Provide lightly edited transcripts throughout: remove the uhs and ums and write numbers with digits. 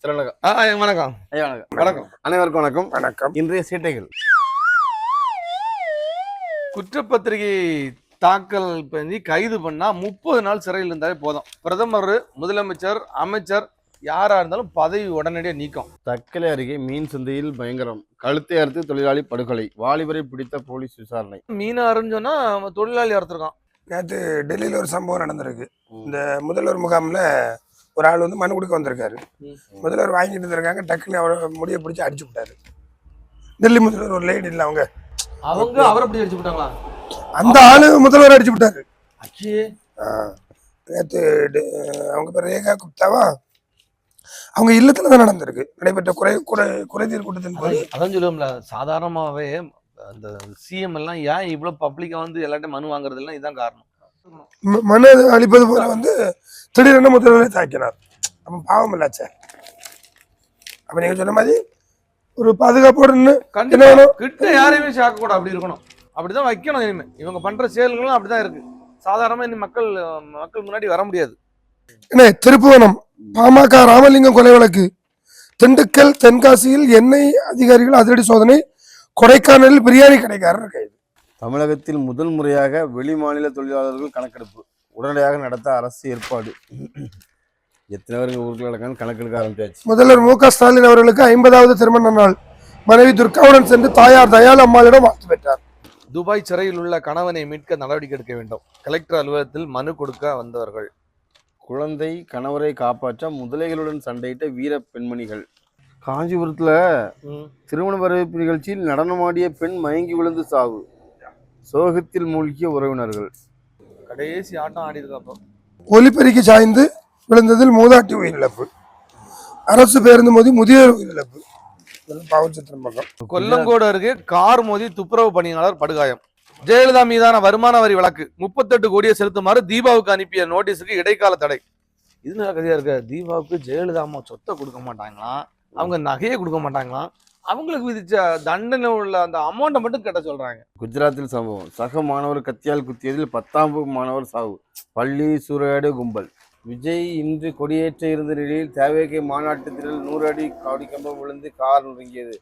வணக்கம். வணக்கம். வணக்கம். அனைவருக்கும் வணக்கம். வணக்கம். இன்றைய சீட்டைகள் குற்றப்பத்திரிகை தாக்கல் பண்ணி கைது பண்ணா 30 நாள் சிறையில் இருந்தாலே போதும். பிரதமர், முதலமைச்சர், அமைச்சர் யாரா இருந்தாலும் பதவி உடனடியாக நீக்கம். தக்கலை அருகே மீன் சந்தையில் பயங்கரம், கழுத்தை அறுத்து தொழிலாளி படுகொலை, வாலிபரை பிடித்த போலீஸ் விசாரணை. மீனாருன்னு சொன்னா தொழிலாளி அறுத்திருக்கான். நேற்று டெல்லியில் ஒரு சம்பவம் நடந்திருக்கு. இந்த முதல்வர் முகாமில் ஒரு ஆள் வந்து மனு கொடுக்க வந்திருக்காரு. முதல்வர் வாங்கிட்டு இருந்திருக்காங்க. டக்குன்னு அவரை முடிய பிடிச்சி அடிச்சு விட்டாரு. டெல்லி முதல்வர் ஒரு லேடி இல்லை, அவங்க அவரை அப்படி அடிச்சு விட்டாங்களா? அந்த ஆளு முதல்வர் அடிச்சு விட்டாரு. நேற்று அவங்க பேர் ரேகா குப்தாவா, அவங்க இல்லத்துல தான் நடந்திருக்கு. நடைபெற்ற குறைதீர் கூட்டத்தின் போது அதான் சொல்லுவோம்ல, சாதாரணமாவே அந்த சிஎம் எல்லாம் ஏன் இவ்வளவு பப்ளிக்கா வந்து எல்லாத்தையும் மனு வாங்குறது எல்லாம் இதுதான் காரணம். மனு அளிப்பது போல வந்து திடீரென முதல்வரை தாக்கினார். அப்ப பாவம் இல்லாச்சே. அப்ப நீங்க சொன்ன மாதிரி ஒரு பாதுகாப்போடு கிட்ட யாரையுமே சேர்க்க கூட அப்படி இருக்கணும். அப்படிதான் வைக்கணும். இனிமே இவங்க பண்ற செயல்களும் அப்படிதான் இருக்கு. சாதாரணமா இனி மக்கள் முன்னாடி வர முடியாது. என்ன திருப்புவனம் பாமக ராமலிங்கம் கொலை வழக்கு, திண்டுக்கல் தென்காசியில் எண்ணெய் அதிகாரிகள் அதிரடி சோதனை, கொடைக்கானலில் பிரியாணி கடைக்காரர் கைது. தமிழகத்தில் முதல் முறையாக வெளி மாநில தொழிலாளர்கள் கணக்கெடுப்பு உடனடியாக நடத்த அரசு ஏற்பாடு. எத்தனை பேருக்கு ஊருக்கு நடக்கான்னு கணக்கெடுக்க ஆரம்பிச்சாச்சு. முதல்வர் மு.க. ஸ்டாலின் அவர்களுக்கு 50வது திருமண நாள். மனைவி துர்காவுடன் சென்று தாயார் தயாள் அம்மாளிடம் வாழ்த்து பெற்றார். துபாய் சிறையில் உள்ள கணவனை மீட்க நடவடிக்கை எடுக்க வேண்டும். கலெக்டர் அலுவலகத்தில் மனு கொடுக்க வந்தவர்கள். குழந்தை கணவரை காப்பாற்ற முதலைகளுடன் சண்டையிட்ட வீர பெண்மணிகள். காஞ்சிபுரத்துல திருமண வரவேற்பு நிகழ்ச்சியில் நடனமாடிய பெண் மயங்கி விழுந்து சாவு, சோகத்தில் மூழ்கிய உறவினர்கள். கடைசி ஆட்டம் ஆடி இருக்கப்போ ஒலிபெருக்கி சாய்ந்து விழுந்ததில் மூதாட்டி உயிரிழப்பு, அரசு பேருந்து மோதி முதியோர் உயிரிழப்பு. கொல்லங்கோடு அருகே கார் மோதி துப்புரவு பணியாளர் படுகாயம். ஜெயலலிதா மீதான வருமான வரி வழக்கு 38 கோடியை செலுத்துமாறு தீபாவுக்கு அனுப்பிய நோட்டீஸுக்கு இடைக்கால தடை. இது நல்ல கதையா இருக்கு. தீபாவுக்கு ஜெயலலிதா அம்மா சொத்தை கொடுக்க மாட்டாங்களாம், அவங்க நகையை கொடுக்க மாட்டாங்களாம், அவங்களுக்கு விதிச்ச தண்டனை உள்ள அந்த அமௌண்ட்டை மட்டும் கேட்ட சொல்றாங்க. குஜராத்தில் சம்பவம், சக மாணவர் கத்தியால் குத்தியதில் 10ஆம் வகுப்பு மாணவர் சாவு, பள்ளி சூறையாடு கும்பல். விஜய் இன்று கொடியேற்ற இருந்த நிலையில் தேவைக்கை மாநாட்டு திடல் 100 அடி காடி கம்பம் விழுந்து கார் நொறுங்கியது.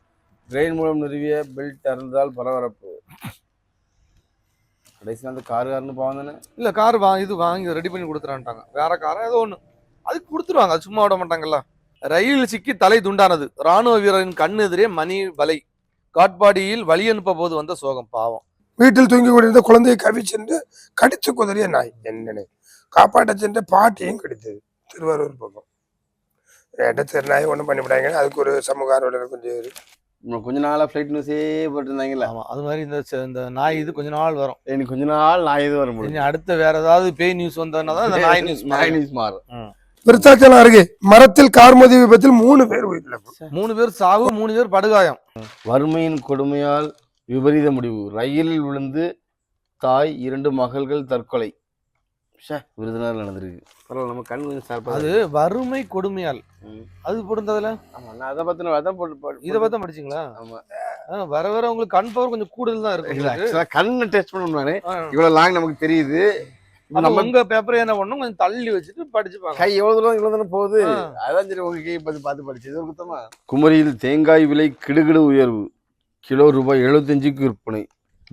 ட்ரெயின் மூலம் நிறுவிய பெல்ட் அறந்தால் பரபரப்பு. கடைசியில் அந்த காருன்னு பாவம் தானே. இல்லை, கார் வாங்கி ரெடி பண்ணி கொடுத்துறான்ட்டாங்க. வேற காரம் ஏதோ ஒன்று அதுக்கு கொடுத்துருவாங்க, அது சும்மா விட மாட்டாங்கல்ல. ரயில் சிக்கி தலை துண்டானது. ராணுவ வீரரின் கண்ணு எதிரே மணி வலை. காட்பாடியில் வழி அனுப்ப போது வந்த சோகம். பாவம். வீட்டில் தூங்கி கொண்டிருந்த குழந்தையை கவி சென்று கடித்து குதறிய நாய். என்னன்னு காப்பாற்ற சென்ற பாட்டியும் கடித்தது. திருவாரூர் பக்கம் சரி, நாய் ஒன்றும் பண்ணிவிட்டாங்க. அதுக்கு ஒரு சமூக ஆர்வலர் கொஞ்ச நாளா ஃபிளைட் நியூஸே போட்டுருந்தாங்களா. ஆமா, அது மாதிரி இந்த நாய் இது கொஞ்ச நாள் வரும். எனக்கு கொஞ்ச நாள் நாய் இது வர முடியும். அடுத்த வேற ஏதாவது பேய் நியூஸ் வந்ததுன்னா தான் நாய் நியூஸ் மாறும். விருத்தாச்சலம் அருகே மரத்தில் கார் மோதி விபத்தில் 3 பேர் உயிரிழப்பு, 3 பேர் சாவு, 3 பேர் படுகாயம். வறுமையின் கொடுமையால் விபரீத முடிவு. ரயிலில் விழுந்து தாய் 2 மகள்கள் தற்கொலை. விருதுநகர் நடந்திருக்கு. பரவாயில்ல, நம்ம கண் கொஞ்சம் சார்பா. அது வறுமை கொடுமையால் அது பொருந்ததுல. ஆமா, நான் அதை பத்தின அதான் இதை பத்தி படிச்சீங்களா? ஆமா, வர வர உங்களுக்கு கண் பவர் கொஞ்சம் கூடுதல் தான் இருக்கு. கண்ணை டெஸ்ட் பண்ணணும்னானே இவ்வளவு லாங் நமக்கு தெரியுது. நம்ம உங்க பேப்பரை என்ன பண்ணணும், கொஞ்சம் தள்ளி வச்சுட்டு படிச்சு பாருங்க. கை இவ்வளவு தானே போகுது. அதான் சரி, உங்க கை பார்த்து படிச்சது ஒரு குத்தமா. குமரியில் தேங்காய் விலை கிடுகிடு உயர்வு, கிலோ ரூபாய் 75க்கு விற்பனை.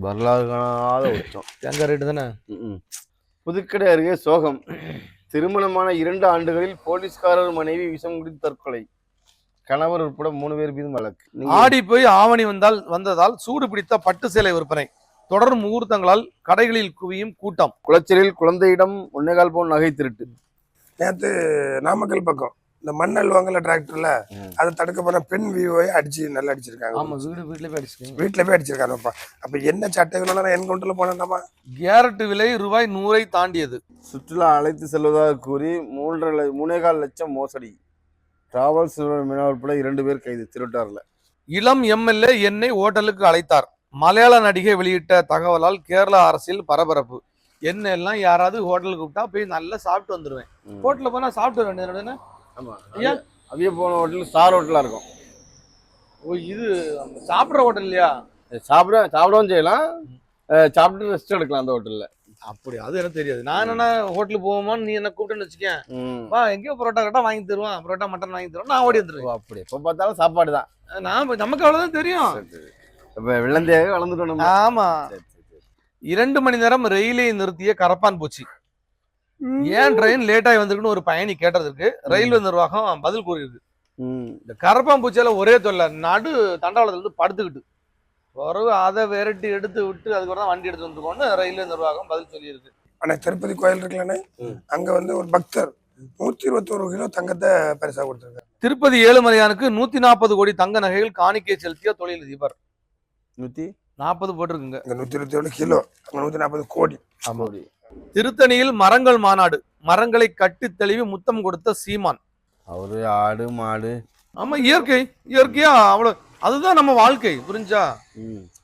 வரலாறு காணாத உச்சம். தேங்காய் ரேட்டு தானே. புதுக்கடை அருகே சோகம், திருமணமான 2 ஆண்டுகளில் போலீஸ்காரர் மனைவி விஷம் குடித்து தற்கொலை, கணவர் உட்பட 3 பேர் மீதும் வழக்கு. ஆடி போய் ஆவணி வந்ததால் சூடு பிடித்த பட்டு சேலை விற்பனை. தொடரும் முகூர்த்தங்களால் கடைகளில் குவியும் கூட்டம். குளச்சலில் குழந்தையிடம் 1.25 பவுன் நகை திருட்டு. நேற்று நாமக்கல் பக்கம் இந்த மண் அள்ளுவாங்கல்ல டிராக்டர்ல, அதை தடுக்க போன பெண் வியூவை அடிச்சு நல்லா அடிச்சிருக்காங்க. ஆமா, வீட்டுல போய் அடிச்சிருக்காங்கப்பா. அப்ப என்ன சட்டைகளோட என்கவுண்டர்ல போனோம்மா. கேரட் விலை ரூபாய் 100 தாண்டியது. சுற்றுலா அழைத்து செல்வதாக கூறி 3.25 லட்சம் மோசடி. டிராவல்ஸ் மீனவர் உட்பட 2 பேர் கைது திருட்டார்ல. இளம் எம்எல்ஏ என்னை ஓட்டலுக்கு அழைத்தார். மலையாள நடிகை வெளியிட்ட தகவலால் கேரளா அரசியல் பரபரப்பு. என்ன எல்லாம் யாராவது ஹோட்டலுக்கு கூப்பிட்டா போய் நல்லா சாப்பிட்டு வந்துருவேன். ஹோட்டல்ல போனா சாப்பிட்டு வேண்டியது. ஆமா, அவிய போன ஹோட்டல் ஸ்டார் ஹோட்டலா இருக்கும். ஓ, இது சாப்பிட்ற ஹோட்டல் இல்லையா? சாப்பிடவும் செய்யலாம், சாப்பிட்டு ரெஸ்ட் எடுக்கலாம் அந்த ஹோட்டல்ல. அப்படி அது எனக்கு தெரியாது. நான் என்னன்னா ஹோட்டலுக்கு போவோமான்னு நீ என்ன கூப்பிட்டுன்னு வச்சுக்கேன், வா எங்கேயோ பரோட்டா கட்டா வாங்கி தருவான், பரோட்டா மட்டன் வாங்கி தருவான், நான் ஓடி வந்துருவேன். அப்படி எப்ப பார்த்தாலும் சாப்பாடு தான். நமக்கு அவ்வளவுதான் தெரியும். இப்ப விளந்தையாக வளர்ந்துட்டோம் நம்ம. ஆமா. 2 மணி நேரம் ரயிலை நிறுத்திய கரப்பான் பூச்சி. ஏன் ட்ரெயின் லேட் ஆகி வந்திருக்குன்னு ஒரு பயணி கேட்டதுக்கு ரயில்வே நிர்வாகம் பதில் கூறியிருக்கு. இந்த கரப்பான் பூச்சியால ஒரே தொல்லை, நடு தண்டவாளத்துல இருந்து படுத்துக்கிட்டு பிறகு அதை விரட்டி எடுத்து விட்டு அதுக்கப்புறம் தான் வண்டி எடுத்து வந்துருக்கோம்னு ரயில்வே நிர்வாகம் பதில் சொல்லியிருக்கு. ஆனா திருப்பதி கோயில் இருக்குல்லண்ணே, அங்க வந்து ஒரு பக்தர் 121 கிலோ தங்கத்தை பரிசா கொடுத்திருக்காரு. திருப்பதி ஏழுமலையானுக்கு 140 கோடி தங்க நகைகள் காணிக்கை செலுத்திய தொழிலதிபர். 140 போட்டிருக்குங்க. 121 கிலோ, 140 கோடி. திருத்தணியில் மரங்கள் மாநாடு, மரங்களை கட்டி தெளிவி முத்தம் கொடுத்த சீமான். அவரு ஆடு மாடு. ஆமா, இயற்கையா அவ்வளவு, அதுதான் நம்ம வாழ்க்கை, புரிஞ்சா?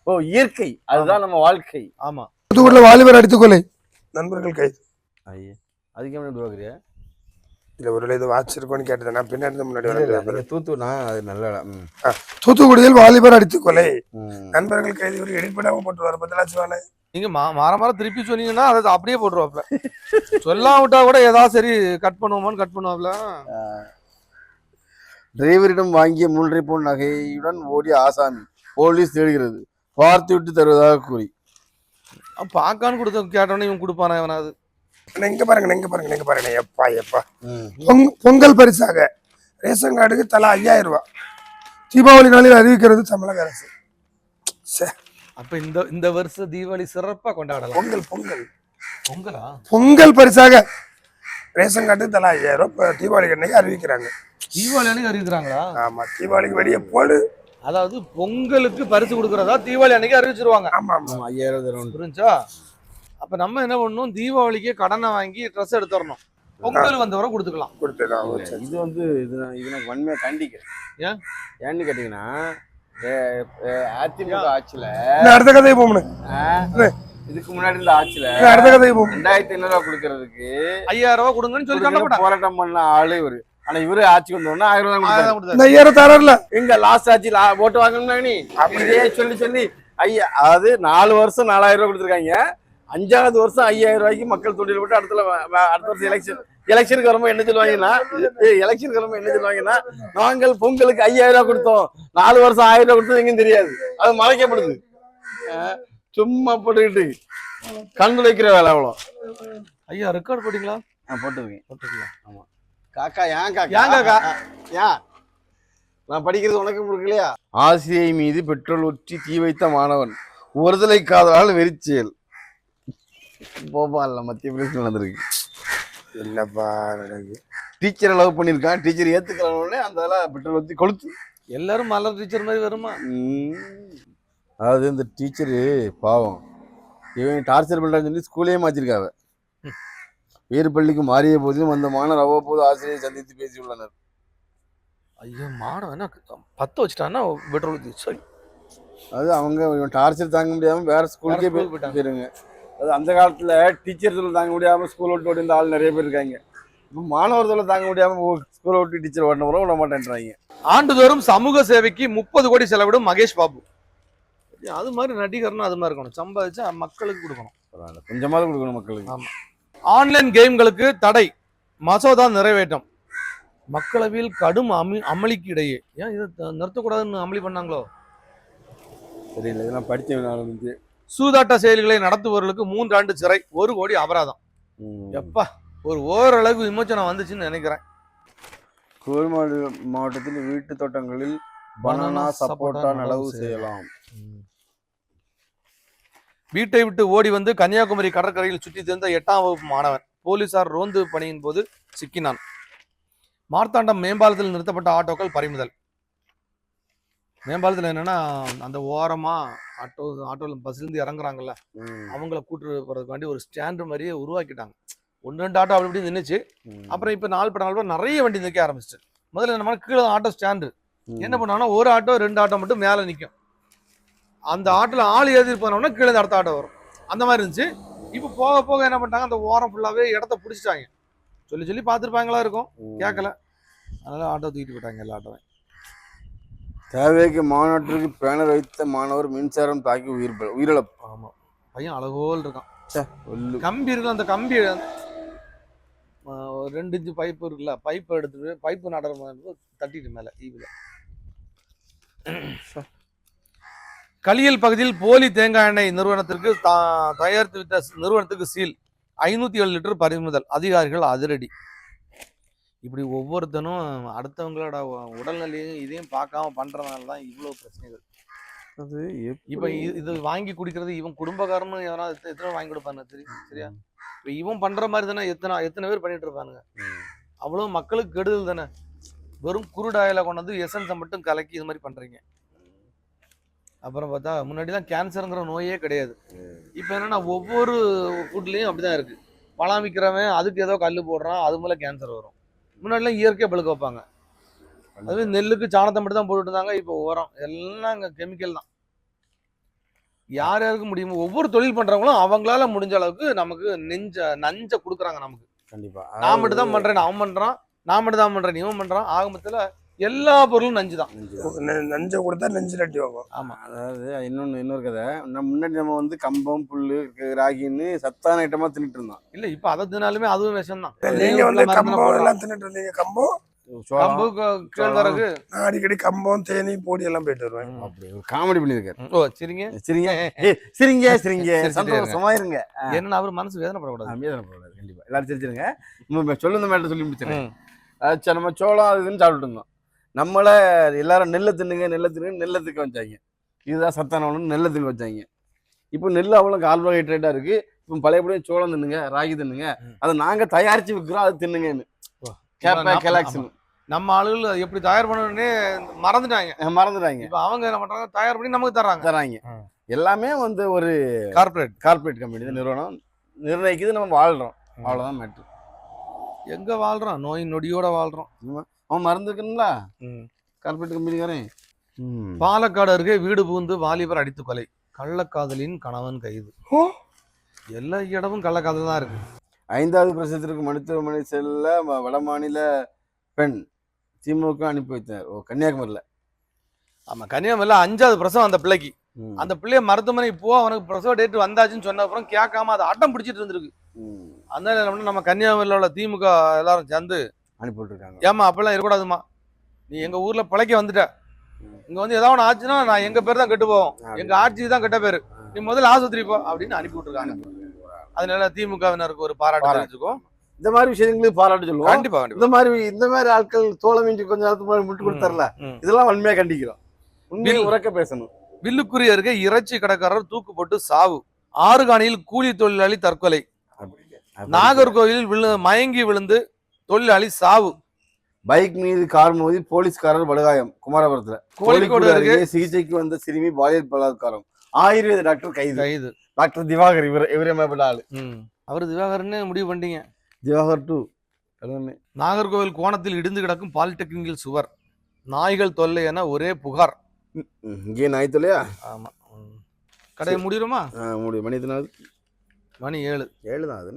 ஓ, இயற்கை அதுதான் நம்ம வாழ்க்கை. ஆமா. தூத்துக்குடியில வாலிபர் அடித்துக்கொலை, நண்பர்கள் கைது. ஐயே, அதுக்கு எப்படி பாக்குறியா? இல்ல ஒரு இது வாட்ச் இருக்கும்னு கேட்டது, நான் பின்னாடி முன்னாடி தூத்துனா அது நல்ல இடம். தூத்துக்குடியில் வாலிபர் அடித்துக்கொலை, நண்பர்கள் கைது. ஒரு எடிப்படாம போட்டு வர பத்தலாச்சுவானே. நீங்க மாற திருப்பி சொன்னீங்கன்னா அதை அப்படியே போட்டுருவாப்ல. சொல்லாம விட்டா கூட ஏதாவது சரி கட் பண்ணுவோமான்னு கட் பண்ணுவாப்ல. டிரைவரிடம் வாங்கிய 3.5 பவுன் நகையுடன் ஓடிய ஆசாமி போலீஸ் தேடுகிறது, பார்த்து விட்டு தருவதாக கூறி. பாக்கான்னு கொடுத்த கேட்டோன்னே இவன் கொடுப்பானா எவனாவது? இங்க பாருங்க எப்பா பொங்கல் பரிசாக ரேஷன் கார்டுக்கு தலா 5000 ரூபாய் தீபாவளி நாளில் அறிவிக்கிறது தமிழக அரசு. அப்ப இந்த வருஷம் தீபாவளி சிறப்பா கொண்டாடலாம். பொங்கல் பரிசாக ரேஷன் கார்டுக்கு தலா 5000 ரூபாய் தீபாவளி அன்னைக்கு அறிவிக்கிறாங்க. தீபாவளி அன்னைக்கு அறிவிக்கிறாங்களா? ஆமா, தீபாவளிக்கு வெளியே போடு. அதாவது பொங்கலுக்கு பரிசு கொடுக்கறதா தீபாவளி அன்னைக்கு அறிவிச்சிருவாங்க. ஆமா ஆமா, 5000 புரிஞ்சா? அப்ப நம்ம என்ன பண்ணணும், தீபாவளிக்கு கடனை வாங்கி ட்ரெஸ் எடுத்துடணும், பொங்கல் வந்தவரை கொடுத்துக்கலாம். இது வந்து இது நான் வன்மையா கண்டிக்கிறேன். ஏன்னு கேட்டீங்கன்னா, அதிமுக ஆட்சியில அடுத்த கதையை போகணும். இதுக்கு முன்னாடி இருந்த ஆட்சியில அடுத்த கதையை போகும் 2500 ரூபாய் கொடுக்கறதுக்கு 5000 ரூபாய் கொடுங்கன்னு சொல்லி போராட்டம் பண்ண ஆளு இவரு. ஆனா இவரு ஆட்சி வந்தோடனே 1000 ரூபாய் கொடுத்தாரு. 5000 தரல. எங்க லாஸ்ட் ஆட்சியில ஓட்டு வாங்கணும்னா நீ அப்படியே சொல்லி ஐயா, அதாவது 4 வருஷம் 4000 ரூபாய் கொடுத்துருக்காங்க. 5வது வருஷம் 5000 ரூபாய்க்கு மக்கள் தொழில் போட்டு அடுத்த வருஷம் எலெக்ஷனுக்கு வரும்போது என்ன சொல்லுவாங்கன்னா நாங்கள் பொங்கலுக்கு 5000 ரூபாய் கொடுத்தோம், 4 வருஷம் 1000 ரூபாய் கொடுத்தது எங்கன்னு தெரியாது. அது மறைக்கப்படுது. சும்மா போட்டுக்கிட்டு கண் வைக்கிற வேலை அவ்வளோ. ஐயா ரெக்கார்ட் போட்டீங்களா? போட்டிருக்கேன். ஆமா காக்கா, ஏன் காக்கா ஏன் நான் படிக்கிறது உனக்கு கொடுக்கலையா? ஆசிரியை மீது பெட்ரோல் ஊற்றி தீ வைத்த மாணவன், ஒருதலை காதலால் வெறிச்செயல். போபால்ல மத்திய பிரதேசம் நடந்திருக்கு. என்னப்பா நடக்கு? டீச்சரை லவ் பண்ணியிருக்கான், டீச்சர் ஏத்துக்கிறவனே அந்த பெட்ரோல் ஊற்றி கொளுத்து. எல்லாரும் மலர் டீச்சர் மாதிரி வருமா? அதாவது இந்த டீச்சரு பாவம், இவன் டார்ச்சர் பண்றான்னு சொல்லி ஸ்கூலே மாற்றிருக்காவ. வேறு பள்ளிக்கு மாறிய போதிலும் அந்த மாணவர் அவ்வப்போது ஆசிரியை சந்தித்து பேசியுள்ளனர். ஐயோ, மாணவன் 10 வச்சுட்டான்னா பெட்ரோல் ஊற்றி சரி. அது அவங்க இவன் டார்ச்சர் தாங்க முடியாம வேற ஸ்கூலுக்கே போயிருங்க. அது அந்த காலத்துல டீச்சர் சொல்ல தாங்க முடியாம ஸ்கூல் விட்டு ஓடி ஆள் நிறைய பேர் இருக்காங்க. இப்போ மாணவர் சொல்ல தாங்க முடியாம ஸ்கூல் விட்டு டீச்சர் ஓடின விட மாட்டேன்றாங்க. ஆண்டுதோறும் சமூக சேவைக்கு 30 கோடி செலவிடும் மகேஷ் பாபு. அது மாதிரி நடிகர்னா அது மாதிரி இருக்கணும், சம்பாதிச்சு மக்களுக்கு கொடுக்கணும். கொஞ்சமாவது கொடுக்கணும் மக்களுக்கு. ஆமா. ஆன்லைன் கேம்களுக்கு தடை மசோதா நிறைவேற்றம், மக்களவையில் கடும் அமளிக்கு இடையே. ஏன் இதை நிறுத்தக்கூடாதுன்னு அமளி பண்ணாங்களோ தெரியல. இதெல்லாம் படிச்ச சூதாட்ட செயல்களை நடத்துபவர்களுக்கு 3 ஆண்டு சிறை, 1 கோடி அபராதம். எப்பா, ஓரளவு விமோச்சனம் வந்துச்சுன்னு நினைக்கிறேன். கோயம்பேடு மாவட்டத்தில் வீட்டு தோட்டங்களில் பனானா சப்போட்டா நடவு செய்யலாம். வீட்டை விட்டு ஓடி வந்து கன்னியாகுமரி கடற்கரையில் சுற்றி திரிந்த 8ஆம் வகுப்பு மாணவன் போலீசார் ரோந்து பணியின் போது சிக்கினான். மார்த்தாண்டம் மேம்பாலத்தில் நிறுத்தப்பட்ட ஆட்டோக்கள் பறிமுதல். மேம்பாலத்தில் என்னன்னா, அந்த ஓரமா ஆட்டோல பஸ்ல இருந்து இறங்குறாங்கல்ல, அவங்கள கூட்டு போறதுக்காண்டி ஒரு ஸ்டாண்டு மாதிரியே உருவாக்கிட்டாங்க. 1-2 ஆட்டோ அப்படி இப்படி நின்றுச்சு. அப்புறம் இப்ப நாள் நிறைய வண்டி நிற்க ஆரம்பிச்சிட்டு. முதல்ல என்ன பண்ண, கீழே ஆட்டோ ஸ்டாண்டு என்ன பண்ணாங்கன்னா, 1 ஆட்டோ 2 ஆட்டோ மட்டும் மேல நிற்கும். அந்த ஆட்டோல ஆள் ஏறி போனோம்னா கீழே அடுத்த ஆட்டோ வரும். அந்த மாதிரி இருந்துச்சு. இப்ப போக போக என்ன பண்ணிட்டாங்க, அந்த ஓரம் ஃபுல்லாவே இடத்த பிடிச்சிட்டாங்க. சொல்லி பார்த்துருப்பாங்களா இருக்கும், கேட்கல. அதனால ஆட்டோ தூக்கிட்டு போயிட்டாங்க எல்லா ஆட்டோவையும். தேவைக்கு மாநாட்டிற்கு பேனர் வைத்த மாணவர் மின்சாரம் தாக்கி உயிரிழப்பு. ஆமா, பையன் அழகோல் இருக்கான். கம்பி இருக்குல்ல, அந்த கம்பி ஒரு 2 இன்ச்சு பைப்பு இருக்குல்ல, பைப்பை எடுத்துட்டு பைப்பு நடுற மாதிரி தட்டிட்டு மேல ஈவில. களியல் பகுதியில் போலி தேங்காய் எண்ணெய் நிறுவனத்திற்கு தயாரித்து வித்த நிறுவனத்துக்கு சீல். 507 லிட்டர் பறிமுதல். அதிகாரிகள் அதிரடி. இப்படி ஒவ்வொருத்தனும் அடுத்தவங்களோட உடல்நிலையும் இதையும் பார்க்காம பண்றதுனால தான் இவ்வளவு பிரச்சனைகள். அது இப்ப இது வாங்கி குடிக்கிறது இவன் குடும்பக்காரனும் எவனா எத்தனை வாங்கி கொடுப்பாங்க தெரியும், சரியா? இப்ப இவன் பண்ற மாதிரி தானே எத்தனை பேர் பண்ணிட்டு இருப்பானுங்க. அவ்வளவு மக்களுக்கு கெடுதல் தானே. வெறும் குருடாயில கொண்டு வந்து எசன்ஸை மட்டும் கலக்கி இது மாதிரி பண்றீங்க. அப்புறம் பார்த்தா முன்னாடிலாம் கேன்சருங்கிற நோயே கிடையாது. இப்ப என்னன்னா ஒவ்வொரு ஃபுட்லயும் அப்படிதான் இருக்கு. பழம் விற்கிறவன் அதுக்கு ஏதோ கல் போடுறான், அது மேல கேன்சர் வரும். முன்னாடிலாம் இயற்கையா பழுக்க வைப்பாங்க. அதுவே நெல்லுக்கு சாணத்தை மட்டும் தான் போட்டுட்டு இருந்தாங்க. இப்போ உரம் எல்லாம் இங்க கெமிக்கல் தான். யார் யாருக்கு முடியுமோ ஒவ்வொரு தொழில் பண்றவங்களும் அவங்களால முடிஞ்ச அளவுக்கு நமக்கு நஞ்ச கொடுக்குறாங்க நமக்கு. கண்டிப்பா நான் மட்டும் தான் பண்றேன், அவன் பண்றான், நான் மட்டும் தான் பண்றேன், இவன் பண்றான். ஆகமத்துல எல்லா பொருளும் நஞ்சு தான். நஞ்ச கொடுத்தா நெஞ்சு நட்டி வாங்கும். ஆமா. அதாவது இன்னொரு கதை. முன்னாடி நம்ம வந்து கம்பம் புல்லு ராகின்னு சத்தான ஐட்டமா தின்னுட்டு இருந்தோம். இல்ல இப்ப அதை தினாலுமே அதுவும் விஷம் தான். நீங்க வந்து கம்பம் எல்லாம் தின்னுட்டு இருந்தீங்க. கம்பம் கம்பு கேழ்வரகு. நான் அடிக்கடி கம்பம் தேனி போடி எல்லாம் போயிட்டு வருவேன். அப்படி ஒரு காமெடி பண்ணிருக்காரு. ஓ சரிங்க சரிங்க சரிங்க சரிங்க சந்தோஷமா இருங்க. என்னன்னா அவர் மனசு வேதனைப்படக்கூடாது. வேதனைப்படக்கூடாது. கண்டிப்பா எல்லாரும் சிரிச்சிருங்க. சொல்லுங்க மேட்ட சொல்லி முடிச்சிருக்கேன். நம்ம சோளம் அதுன்னு சாப்பிட்டு இருந்தோம். நம்மள எல்லாரும் நெல்லை தின்னுங்க நெல்லத்துக்கு வச்சாங்க. இதுதான் சத்தான உணவு, நெல்லை தின்னு வச்சாங்க. இப்போ நெல் அவ்வளோ கார்போஹைட்ரேட்டா இருக்கு. இப்போ பழையபடியும் சோளம் தின்னுங்க, ராகி தின்னுங்க, அதை நாங்க தயாரிச்சு விற்கிறோம், அது தின்னுங்கன்னு. நம்ம ஆளுகள் எப்படி தயார் பண்ணணும்னே மறந்துட்டாங்க. இப்ப அவங்க என்ன பண்றாங்க, தயார் பண்ணி நமக்கு தராங்க. எல்லாமே வந்து ஒரு கார்பரேட் கம்பெனி நிறுவனம் நிர்ணயிக்குது. நம்ம வாழ்றோம், அவ்வளவுதான் மேட்ரு. எங்க வாழ்றோம், நோய் நொடியோட வாழ்றோம். அவன் மறந்துருக்குங்களா கார்பரேட் கம்பெனிக்காரன். பாலக்காடு அருகே வீடு புகுந்து வாலிபர் அடித்து கொலை. கள்ளக்காதலின் கணவன் கைது. எல்லா இடமும் கள்ளக்காதல் தான் இருக்கு. 5வது பிரசவத்திற்கு மருத்துவமனை செல்ல வடமாநில பெண் திமுக அனுப்பி வைத்தார். கன்னியாகுமரியில. ஆமா, கன்னியாகுமரியில 5வது பிரசவம் அந்த பிள்ளைக்கு. அந்த பிள்ளைய மருத்துவமனை போ, அவனுக்கு பிரசவ டேட் வந்தாச்சுன்னு சொன்ன அப்புறம் கேட்காம அதை அட்டம் பிடிச்சிட்டு இருந்திருக்கு. அந்த நம்ம கன்னியாகுமரியில உள்ள திமுக எல்லாரும் சேர்ந்து அனுப்பி விட்டுருக்காங்க. ஏமா அப்பெல்லாம் இருக்கக்கூடாதுமா, நீ எங்க ஊர்ல பிழைக்க வந்துட்ட, இங்க வந்து ஏதாவது ஒன்று ஆச்சுன்னா நான் எங்க பேர் தான் கெட்டு போவோம், எங்க ஆட்சி தான் கெட்ட பேரு, நீ முதல்ல ஆஸ்பத்திரி போ அப்படின்னு அனுப்பி விட்டுருக்காங்க. அதனால திமுகவினருக்கு ஒரு பாராட்டு தெரிவிச்சுக்கோம். இந்த மாதிரி விஷயங்களுக்கு பாராட்டு சொல்லுவோம். கண்டிப்பா. இந்த மாதிரி ஆட்கள் தோழமைஞ்சு கொஞ்ச நேரத்துக்கு முன்னாடி முட்டு கொடுத்தார்ல, இதெல்லாம் வன்மையா கண்டிக்கிறோம். உண்மையை உறக்க பேசணும். வில்லுக்குறி அருகே இறைச்சி கடைக்காரர் தூக்கு போட்டு சாவு. ஆறுகாணியில் கூலி தொழிலாளி தற்கொலை. நாகர்கோவிலில் மயங்கி விழுந்து தொழிலாளி சாவு. பைக் மீது கார் மோதி போலீஸ்காரர் படுகாயம். குமாரபுரத்துல. கோழிக்கோடு அருகே சிகிச்சைக்கு வந்த சிறுமி பாலியல் பலாத்காரம். ஆயுர்வேத டாக்டர் கைது. டாக்டர் திவாகர் இவரே மேற்பட்ட ஆளு. அவரு திவாகர்னு முடிவு பண்ணிட்டீங்க. திவாகர் 2. நாகர்கோவில் கோணத்தில் இடிந்து கிடக்கும் பாலிடெக்னிக்கில் சுவர். நாய்கள் தொல்லை என ஒரே புகார். இங்கே நாய் தொல்லையா? ஆமா. கடையை முடியுமா? முடியும். மணி எத்தனாவது? மணி 7 தான். அது